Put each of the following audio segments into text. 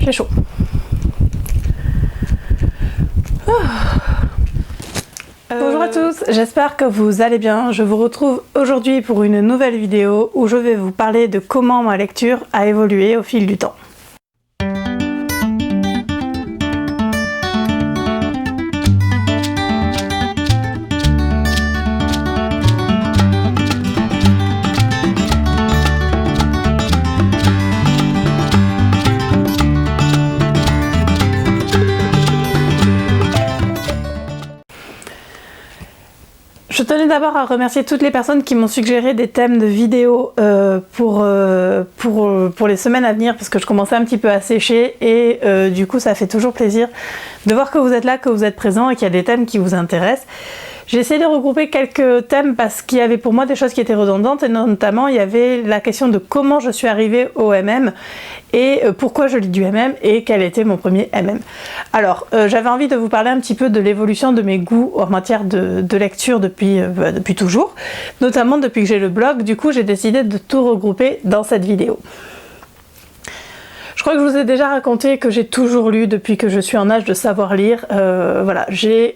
j'ai chaud. Bonjour à tous, j'espère que vous allez bien. Je vous retrouve aujourd'hui pour une nouvelle vidéo où je vais vous parler de comment ma lecture a évolué au fil du temps. Je tenais d'abord à remercier toutes les personnes qui m'ont suggéré des thèmes de vidéos pour les semaines à venir, parce que je commençais un petit peu à sécher et du coup ça fait toujours plaisir de voir que vous êtes là, que vous êtes présents et qu'il y a des thèmes qui vous intéressent. J'ai essayé de regrouper quelques thèmes parce qu'il y avait pour moi des choses qui étaient redondantes, et notamment il y avait la question de comment je suis arrivée au MM et pourquoi je lis du MM et quel était mon premier MM. Alors j'avais envie de vous parler un petit peu de l'évolution de mes goûts en matière de lecture depuis toujours, notamment depuis que j'ai le blog. Du coup j'ai décidé de tout regrouper dans cette vidéo. Je crois que je vous ai déjà raconté que j'ai toujours lu depuis que je suis en âge de savoir lire. Voilà, j'ai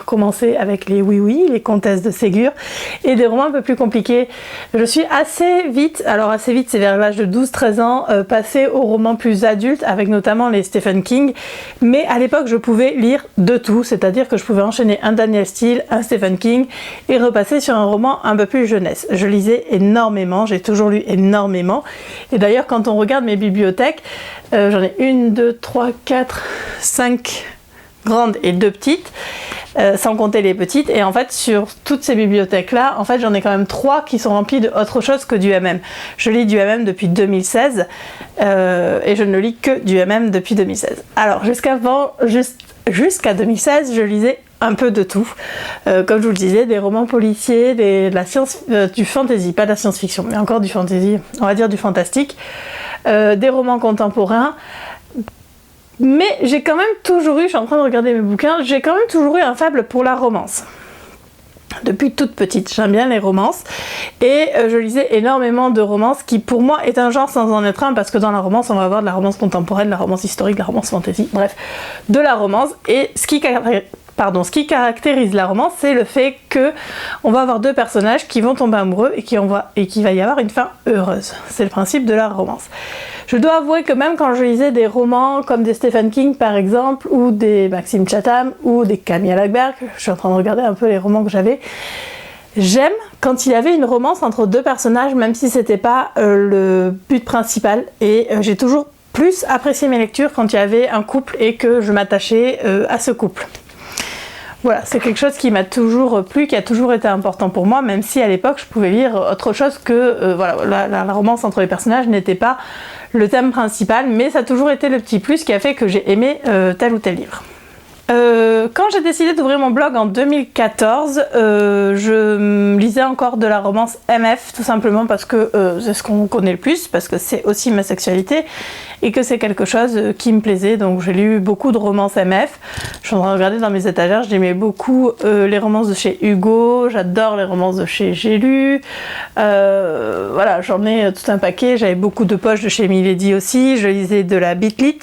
commencé avec les Oui-Oui, les comtesses de Ségur, et des romans un peu plus compliqués. Je suis assez vite, alors assez vite c'est vers l'âge de 12-13 ans, passée aux romans plus adultes, avec notamment les Stephen King. Mais à l'époque je pouvais lire de tout, c'est-à-dire que je pouvais enchaîner un Daniel Steele, un Stephen King, et repasser sur un roman un peu plus jeunesse. Je lisais énormément, j'ai toujours lu énormément. Et d'ailleurs quand on regarde mes bibliothèques, j'en ai 1, 2, 3, 4, 5 grandes et 2 petites, sans compter les petites. Et en fait, sur toutes ces bibliothèques-là, en fait, j'en ai quand même 3 qui sont remplies de autre chose que du MM. Je lis du MM depuis 2016 et je ne lis que du MM depuis 2016. Alors, jusqu'à 2016, je lisais un peu de tout. Comme je vous le disais, des romans policiers, de la science, du fantasy, pas de la science-fiction, mais encore du fantasy, on va dire du fantastique. Des romans contemporains, mais j'ai quand même toujours eu, je suis en train de regarder mes bouquins, j'ai quand même toujours eu un faible pour la romance. Depuis toute petite, j'aime bien les romances et je lisais énormément de romances qui pour moi est un genre sans en être un, parce que dans la romance on va avoir de la romance contemporaine, de la romance historique, de la romance fantasy, bref, de la romance. Et ce qui caractérise la romance, c'est le fait que on va avoir deux personnages qui vont tomber amoureux et qu'il va y avoir une fin heureuse. C'est le principe de la romance. Je dois avouer que même quand je lisais des romans comme des Stephen King par exemple, ou des Maxime Chatham, ou des Camille Lagerberg, je suis en train de regarder un peu les romans que j'avais, j'aime quand il y avait une romance entre deux personnages, même si c'était pas le but principal, et j'ai toujours plus apprécié mes lectures quand il y avait un couple et que je m'attachais à ce couple. Voilà, c'est quelque chose qui m'a toujours plu, qui a toujours été important pour moi, même si à l'époque je pouvais lire autre chose que voilà, la romance entre les personnages n'était pas le thème principal, mais ça a toujours été le petit plus qui a fait que j'ai aimé tel ou tel livre. Quand j'ai décidé d'ouvrir mon blog en 2014, je lisais encore de la romance MF, tout simplement parce que c'est ce qu'on connaît le plus, parce que c'est aussi ma sexualité et que c'est quelque chose qui me plaisait. Donc j'ai lu beaucoup de romances MF. Je suis en train de regarder dans mes étagères, j'aimais beaucoup les romances de chez Hugo, j'adore les romances de chez J'ai lu. Voilà, j'en ai tout un paquet. J'avais beaucoup de poches de chez Milady aussi, je lisais de la Bitlit.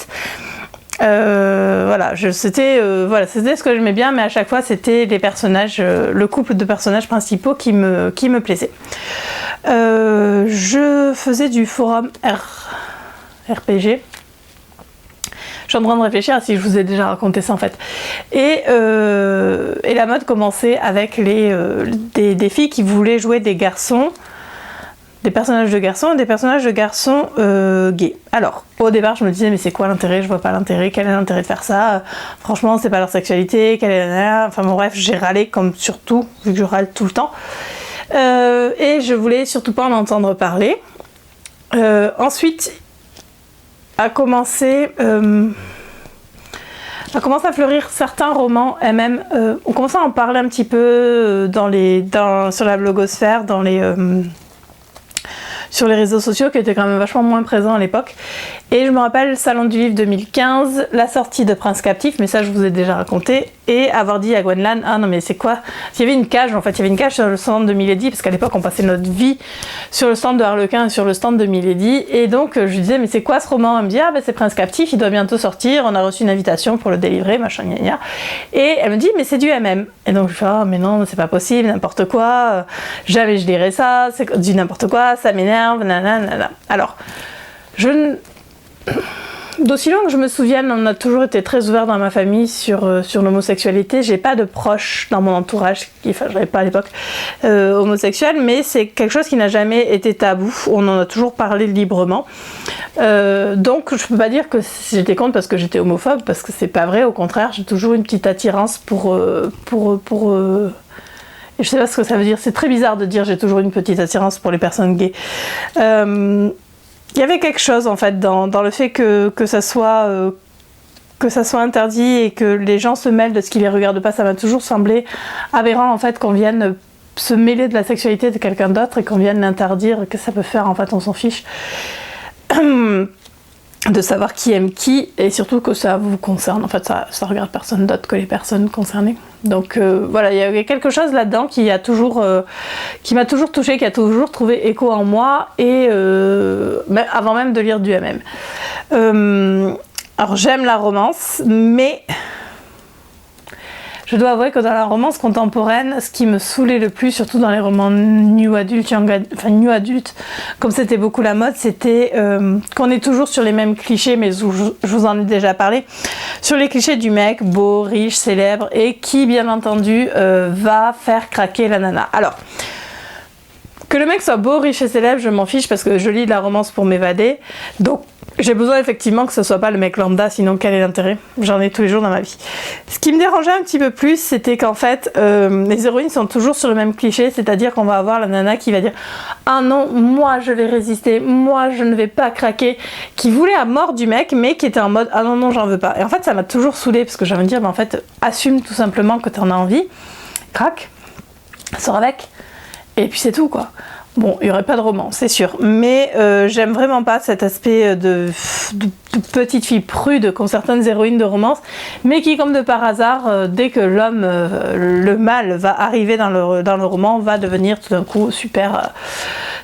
Voilà, c'était ce que j'aimais bien, mais à chaque fois c'était les personnages, le couple de personnages principaux qui me plaisait. Je faisais du forum RPG. Je suis en train de réfléchir à si je vous ai déjà raconté ça en fait. Et la mode commençait avec des filles qui voulaient jouer des garçons, des personnages de garçons et des personnages de garçons gays. Alors, au départ, je me disais, mais c'est quoi l'intérêt? Je vois pas l'intérêt. Quel est l'intérêt de faire ça? Franchement, c'est pas leur sexualité. Enfin bon, bref, j'ai râlé comme surtout, vu que je râle tout le temps. Et je voulais surtout pas en entendre parler. Ensuite, a commencé à fleurir certains romans MM. On commençait à en parler un petit peu sur la blogosphère, sur les réseaux sociaux qui étaient quand même vachement moins présents à l'époque. Et je me rappelle, Salon du Livre 2015, la sortie de Prince Captif, mais ça je vous ai déjà raconté, et avoir dit à Gwenlan, ah non mais c'est quoi? Il y avait une cage, en fait, il y avait une cage sur le stand de Milady, parce qu'à l'époque on passait notre vie sur le stand de Harlequin et sur le stand de Milady, et donc je lui disais, mais c'est quoi ce roman? Elle me dit, ah ben c'est Prince Captif, il doit bientôt sortir, on a reçu une invitation pour le délivrer, machin, gna gna. Et elle me dit, mais c'est du MM. Et donc je fais, ah mais non, c'est pas possible, n'importe quoi, jamais je lirai ça, c'est du n'importe quoi, ça m'énerve, nanana. Alors, d'aussi loin que je me souvienne, on a toujours été très ouvert dans ma famille sur l'homosexualité. J'ai pas de proches dans mon entourage, enfin j'avais pas à l'époque, homosexuels, mais c'est quelque chose qui n'a jamais été tabou. On en a toujours parlé librement. Donc je peux pas dire que j'étais contre parce que j'étais homophobe, parce que c'est pas vrai, au contraire, j'ai toujours une petite attirance pour je sais pas ce que ça veut dire, c'est très bizarre de dire j'ai toujours une petite attirance pour les personnes gays. Il y avait quelque chose en fait dans le fait que ça soit interdit et que les gens se mêlent de ce qui les regarde pas. Ça m'a toujours semblé aberrant en fait qu'on vienne se mêler de la sexualité de quelqu'un d'autre et qu'on vienne l'interdire. Que ça peut faire en fait, on s'en fiche de savoir qui aime qui, et surtout que ça vous concerne. En fait, ça regarde personne d'autre que les personnes concernées. Donc voilà, il y a quelque chose là-dedans qui m'a toujours touchée, qui a toujours trouvé écho en moi, et avant même de lire du MM. Alors j'aime la romance, mais je dois avouer que dans la romance contemporaine, ce qui me saoulait le plus, surtout dans les romans new adult, comme c'était beaucoup la mode, c'était qu'on est toujours sur les mêmes clichés, mais je vous en ai déjà parlé, sur les clichés du mec beau, riche, célèbre, et qui, bien entendu, va faire craquer la nana. Alors, que le mec soit beau, riche et célèbre, je m'en fiche parce que je lis de la romance pour m'évader, donc j'ai besoin effectivement que ce soit pas le mec lambda, sinon quel est l'intérêt? J'en ai tous les jours dans ma vie. Ce qui me dérangeait un petit peu plus, c'était qu'en fait, les héroïnes sont toujours sur le même cliché, c'est-à-dire qu'on va avoir la nana qui va dire « Ah non, moi je vais résister, moi je ne vais pas craquer », qui voulait à mort du mec, mais qui était en mode « Ah non, non, j'en veux pas ». Et en fait, ça m'a toujours saoulée, parce que j'avais envie de dire, en fait, assume tout simplement que t'en as envie, craque, sors avec, et puis c'est tout, quoi. Bon, il n'y aurait pas de roman, c'est sûr, mais j'aime vraiment pas cet aspect de petite fille prude qu'ont certaines héroïnes de romance, mais qui, comme de par hasard, dès que l'homme, le mâle, va arriver dans le roman, va devenir tout d'un coup super,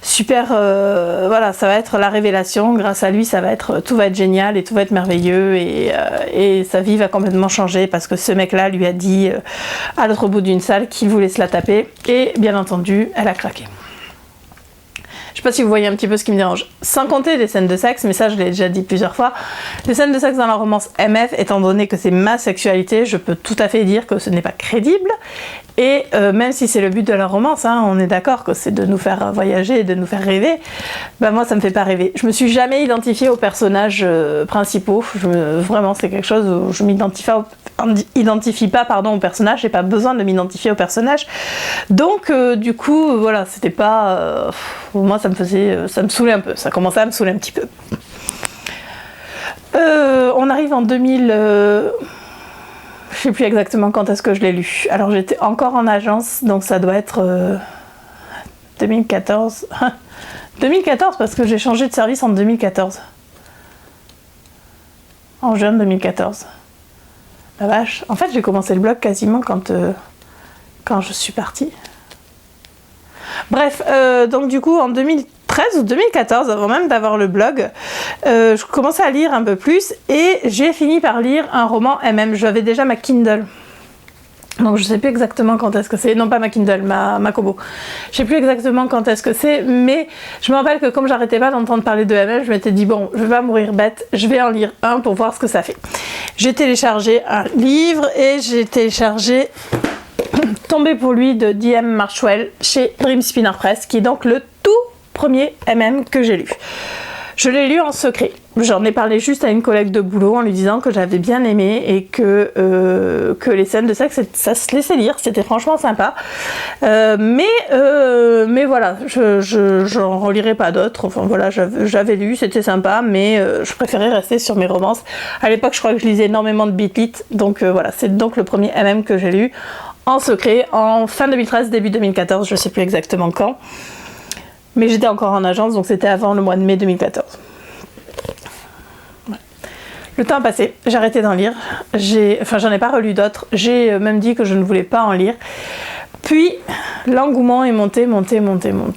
voilà, ça va être la révélation. Grâce à lui, tout va être génial et tout va être merveilleux, et sa vie va complètement changer parce que ce mec-là lui a dit à l'autre bout d'une salle qu'il voulait se la taper, et bien entendu, elle a craqué. Je sais pas si vous voyez un petit peu ce qui me dérange. Sans compter les scènes de sexe, mais ça je l'ai déjà dit plusieurs fois, les scènes de sexe dans la romance MF, étant donné que c'est ma sexualité, je peux tout à fait dire que ce n'est pas crédible. Et même si c'est le but de la romance, hein, on est d'accord que c'est de nous faire voyager et de nous faire rêver, ben moi ça me fait pas rêver. Je me suis jamais identifiée aux personnages principaux, vraiment c'est quelque chose où je m'identifie pas au personnage, j'ai pas besoin de m'identifier au personnage. Donc du coup voilà, c'était pas... moi ça me saoulait un peu, ça commençait à me saouler un petit peu. On arrive en 2000... je sais plus exactement quand est-ce que je l'ai lu. Alors j'étais encore en agence, donc ça doit être 2014. 2014 parce que j'ai changé de service en 2014. En juin 2014. La vache. En fait j'ai commencé le blog quasiment quand je suis partie. Bref, donc du coup en 2013 ou 2014, avant même d'avoir le blog, je commençais à lire un peu plus et j'ai fini par lire un roman MM. J'avais déjà ma Kindle. Donc je sais plus exactement quand est-ce que c'est, non pas ma Kindle, ma Kobo. Je sais plus exactement quand est-ce que c'est, mais je me rappelle que comme j'arrêtais pas d'entendre parler de MM, je m'étais dit bon, je vais pas mourir bête, je vais en lire un pour voir ce que ça fait. J'ai téléchargé un livre et j'ai téléchargé Tomber pour lui de D.M. Marshall chez Dream Spinner Press, qui est donc le tout premier MM que j'ai lu. Je l'ai lu en secret. J'en ai parlé juste à une collègue de boulot en lui disant que j'avais bien aimé et que les scènes de sexe, ça se laissait lire, c'était franchement sympa. Mais voilà, j'en relirai pas d'autres. Enfin voilà, j'avais lu, c'était sympa, mais je préférais rester sur mes romances. À l'époque, je crois que je lisais énormément de Beat It, donc voilà, c'est donc le premier MM que j'ai lu en secret, en fin 2013, début 2014, je sais plus exactement quand. Mais j'étais encore en agence, donc c'était avant le mois de mai 2014. Le temps a passé, j'ai arrêté d'en lire, j'en ai pas relu d'autres, j'ai même dit que je ne voulais pas en lire. Puis l'engouement est monté,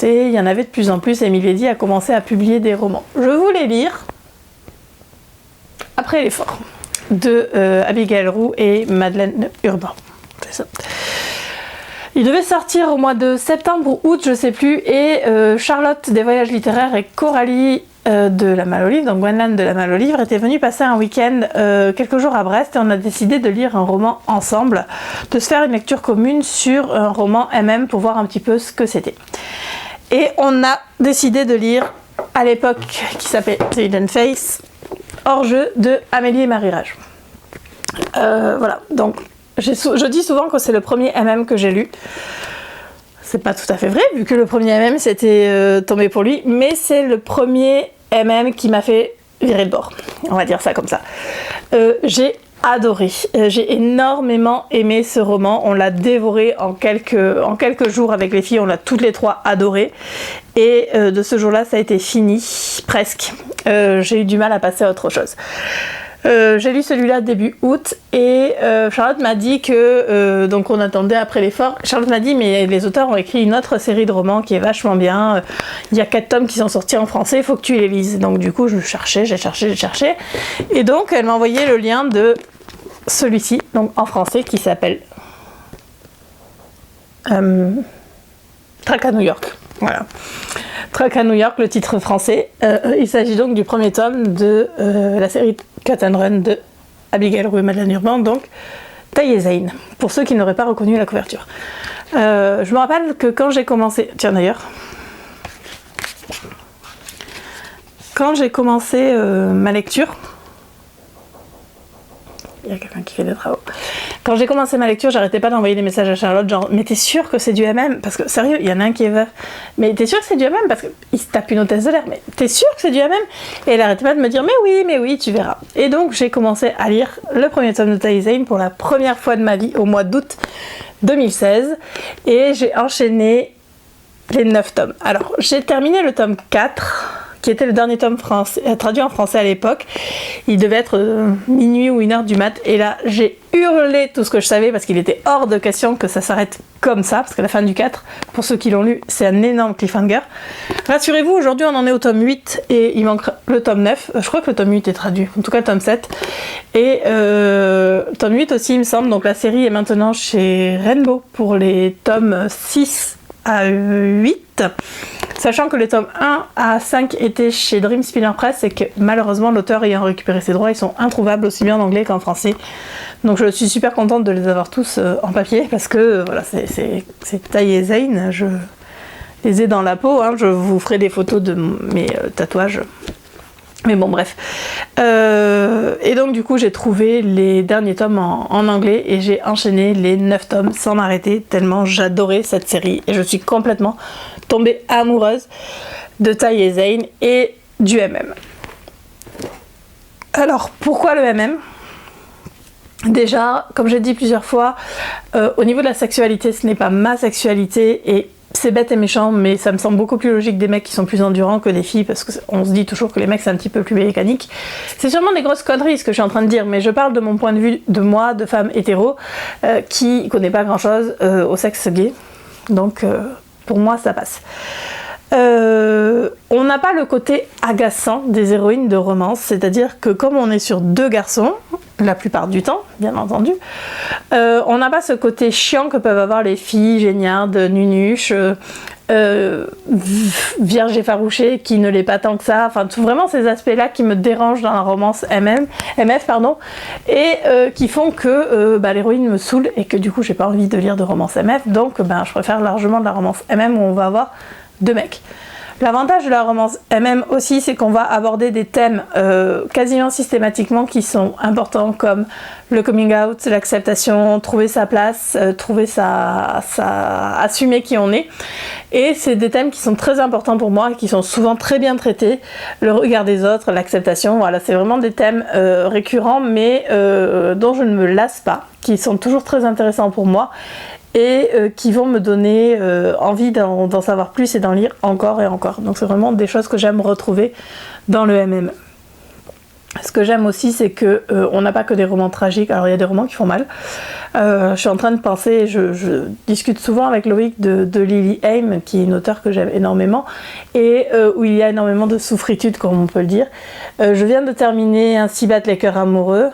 il y en avait de plus en plus et Emily Eddy a commencé à publier des romans. Je voulais lire Après l'effort de Abigail Roux et Madeleine Urbain. C'est ça. Il devait sortir au mois de septembre ou août, je sais plus, et Charlotte des Voyages littéraires et Coralie de la Malle aux Livres, donc Gwendoline de la Malle aux Livres, était venue passer un week-end quelques jours à Brest et on a décidé de lire un roman ensemble, de se faire une lecture commune sur un roman MM pour voir un petit peu ce que c'était. Et on a décidé de lire à l'époque qui s'appelait The Hidden Face, Hors-jeu de Amélie et Marie Rage. Voilà, donc je dis souvent que c'est le premier MM que j'ai lu. C'est pas tout à fait vrai, vu que le premier MM c'était Tombé pour lui, mais c'est le premier MM qui m'a fait virer de bord. On va dire ça comme ça. J'ai adoré. J'ai énormément aimé ce roman. On l'a dévoré en quelques jours avec les filles. On l'a toutes les trois adoré. Et de ce jour-là, ça a été fini, presque. J'ai eu du mal à passer à autre chose. J'ai lu celui-là début août et Charlotte m'a dit que, donc on attendait après l'effort, Charlotte m'a dit mais les auteurs ont écrit une autre série de romans qui est vachement bien, il y a 4 tomes qui sont sortis en français, il faut que tu les lises. Donc du coup j'ai cherché et donc elle m'a envoyé le lien de celui-ci, donc en français, qui s'appelle Traque à New York. Voilà. Traque à New York, le titre français. Il s'agit donc du premier tome de la série Cut and Run de Abigail Roux et Madeleine Urbain, donc Taï et Zayn, pour ceux qui n'auraient pas reconnu la couverture. Je me rappelle que quand j'ai commencé... Tiens d'ailleurs... Quand j'ai commencé ma lecture... Il y a quelqu'un qui fait des travaux. Quand j'ai commencé ma lecture, j'arrêtais pas d'envoyer des messages à Charlotte, genre, mais t'es sûre que c'est du MM? Parce que, sérieux, il y en a un qui est veuf. Mais t'es sûre que c'est du MM? Parce qu'il se tape une hôtesse de l'air. Mais t'es sûre que c'est du MM? Et elle arrêtait pas de me dire, mais oui, tu verras. Et donc, j'ai commencé à lire le premier tome de Taï Zayn pour la première fois de ma vie, au mois d'août 2016. Et j'ai enchaîné les 9 tomes. Alors, j'ai terminé le tome 4... qui était le dernier tome traduit en français à l'époque. Il devait être minuit ou 1h du mat. Et là, j'ai hurlé tout ce que je savais parce qu'il était hors de question que ça s'arrête comme ça. Parce que la fin du 4, pour ceux qui l'ont lu, c'est un énorme cliffhanger. Rassurez-vous, aujourd'hui, on en est au tome 8 et il manque le tome 9. Je crois que le tome 8 est traduit. En tout cas, le tome 7. Et tome 8 aussi, il me semble. Donc la série est maintenant chez Rainbow pour les tomes 6 à 8. Sachant que les tomes 1 à 5 étaient chez Dream Spinner Press et que malheureusement l'auteur ayant récupéré ses droits, ils sont introuvables aussi bien en anglais qu'en français. Donc je suis super contente de les avoir tous en papier parce que voilà, c'est Taï et Zayn, je les ai dans la peau, hein. Je vous ferai des photos de mes tatouages. Mais bon, bref. Et donc, du coup, j'ai trouvé les derniers tomes en anglais et j'ai enchaîné les 9 tomes sans m'arrêter, tellement j'adorais cette série. Et je suis complètement tombée amoureuse de Taï et Zayn et du MM. Alors, pourquoi le MM ? Déjà, comme j'ai dit plusieurs fois, au niveau de la sexualité, ce n'est pas ma sexualité et c'est bête et méchant, mais ça me semble beaucoup plus logique des mecs qui sont plus endurants que des filles, parce qu'on se dit toujours que les mecs c'est un petit peu plus mécanique. C'est sûrement des grosses conneries ce que je suis en train de dire, mais je parle de mon point de vue de moi, de femme hétéro, qui connaît pas grand chose au sexe gay. Donc pour moi ça passe. On n'a pas le côté agaçant des héroïnes de romance, c'est-à-dire que comme on est sur 2 garçons, la plupart du temps, bien entendu, on n'a pas ce côté chiant que peuvent avoir les filles géniardes, nunuches, vierges effarouchées, qui ne l'est pas tant que ça, enfin vraiment ces aspects-là qui me dérangent dans la romance MF, et qui font que l'héroïne me saoule et que du coup j'ai pas envie de lire de romance MF, donc je préfère largement de la romance MM où on va avoir 2 mecs. L'avantage de la romance MM aussi, c'est qu'on va aborder des thèmes quasiment systématiquement qui sont importants comme le coming out, l'acceptation, trouver sa place, assumer qui on est. Et c'est des thèmes qui sont très importants pour moi et qui sont souvent très bien traités. Le regard des autres, l'acceptation, voilà, c'est vraiment des thèmes récurrents mais dont je ne me lasse pas, qui sont toujours très intéressants pour moi. Et qui vont me donner envie d'en savoir plus et d'en lire encore et encore. Donc c'est vraiment des choses que j'aime retrouver dans le MM. Ce que j'aime aussi, c'est que on n'a pas que des romans tragiques. Alors il y a des romans qui font mal. Je suis en train de penser, je discute souvent avec Loïc de Lily Haim, qui est une auteure que j'aime énormément, et où il y a énormément de souffritude, comme on peut le dire. Je viens de terminer Ainsi battent les cœurs amoureux.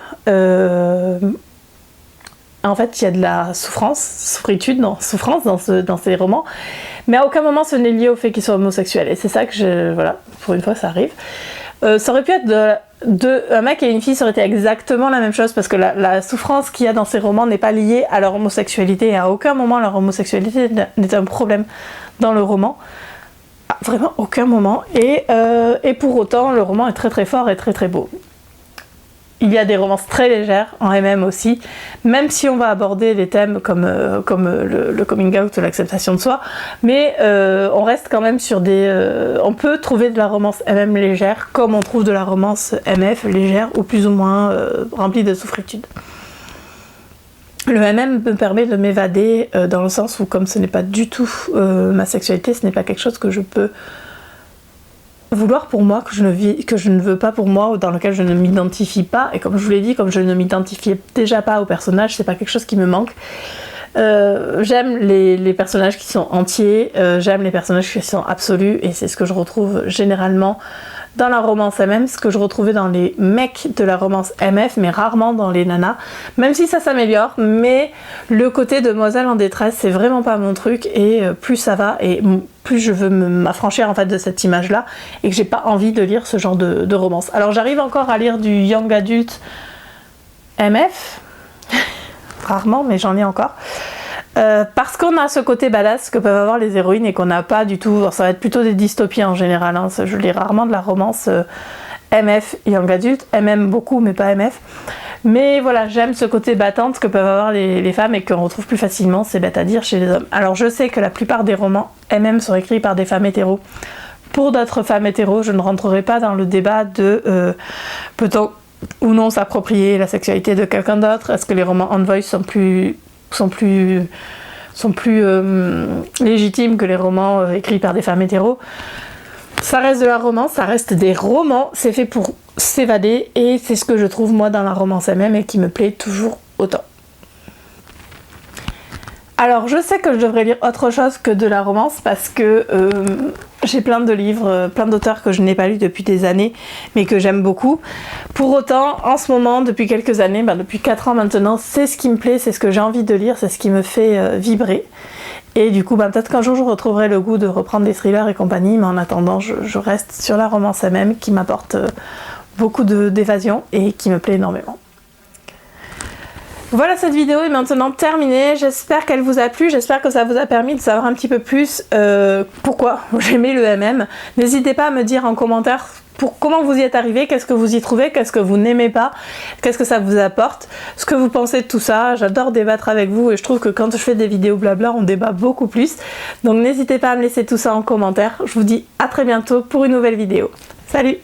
En fait, il y a de la souffritude, souffrance dans ces romans, mais à aucun moment ce n'est lié au fait qu'il soit homosexuel. Et c'est ça que voilà, pour une fois, ça arrive. Ça aurait pu être un mec et une fille, ça aurait été exactement la même chose, parce que la souffrance qu'il y a dans ces romans n'est pas liée à leur homosexualité, et à aucun moment leur homosexualité n'est un problème dans le roman. Vraiment aucun moment. Et pour autant, le roman est très très fort et très très beau. Il y a des romances très légères en MM aussi, même si on va aborder des thèmes comme le coming out, l'acceptation de soi, mais on reste quand même sur on peut trouver de la romance MM légère, comme on trouve de la romance MF légère, ou plus ou moins remplie de souffritude. Le MM me permet de m'évader dans le sens où, comme ce n'est pas du tout ma sexualité, ce n'est pas quelque chose que je peux vouloir pour moi, que je ne veux pas pour moi, ou dans lequel je ne m'identifie pas. Et comme je vous l'ai dit, comme je ne m'identifiais déjà pas au personnage, c'est pas quelque chose qui me manque. J'aime les personnages qui sont entiers, j'aime les personnages qui sont absolus, et c'est ce que je retrouve généralement dans la romance MM, ce que je retrouvais dans les mecs de la romance MF, mais rarement dans les nanas, même si ça s'améliore. Mais le côté demoiselle en détresse, c'est vraiment pas mon truc, et plus ça va, et plus je veux m'affranchir en fait de cette image là, et que j'ai pas envie de lire ce genre de romance. Alors j'arrive encore à lire du young adult MF, rarement, mais j'en ai encore. Parce qu'on a ce côté badass que peuvent avoir les héroïnes et qu'on n'a pas du tout. Alors ça va être plutôt des dystopies en général, hein. Je lis rarement de la romance MF young adult, MM beaucoup mais pas MF. Mais voilà, j'aime ce côté battante que peuvent avoir les femmes et qu'on retrouve plus facilement, c'est bête à dire, chez les hommes. Alors je sais que la plupart des romans MM sont écrits par des femmes hétéros. Pour d'autres femmes hétéros, je ne rentrerai pas dans le débat de peut-on ou non s'approprier la sexualité de quelqu'un d'autre. Est-ce que les romans on voice sont plus légitimes que les romans écrits par des femmes hétéros? Ça reste de la romance, ça reste des romans, c'est fait pour s'évader, et c'est ce que je trouve moi dans la romance elle-même et qui me plaît toujours autant. Alors je sais que je devrais lire autre chose que de la romance, parce que j'ai plein de livres, plein d'auteurs que je n'ai pas lus depuis des années, mais que j'aime beaucoup. Pour autant, en ce moment, depuis quelques années, depuis 4 ans maintenant, c'est ce qui me plaît, c'est ce que j'ai envie de lire, c'est ce qui me fait vibrer. Et du coup, peut-être qu'un jour je retrouverai le goût de reprendre des thrillers et compagnie, mais en attendant, je reste sur la romance elle-même, qui m'apporte beaucoup d'évasion et qui me plaît énormément. Voilà, cette vidéo est maintenant terminée, j'espère qu'elle vous a plu, j'espère que ça vous a permis de savoir un petit peu plus pourquoi j'aimais le MM. N'hésitez pas à me dire en commentaire comment vous y êtes arrivé, qu'est-ce que vous y trouvez, qu'est-ce que vous n'aimez pas, qu'est-ce que ça vous apporte, ce que vous pensez de tout ça. J'adore débattre avec vous, et je trouve que quand je fais des vidéos blabla, on débat beaucoup plus. Donc n'hésitez pas à me laisser tout ça en commentaire. Je vous dis à très bientôt pour une nouvelle vidéo. Salut!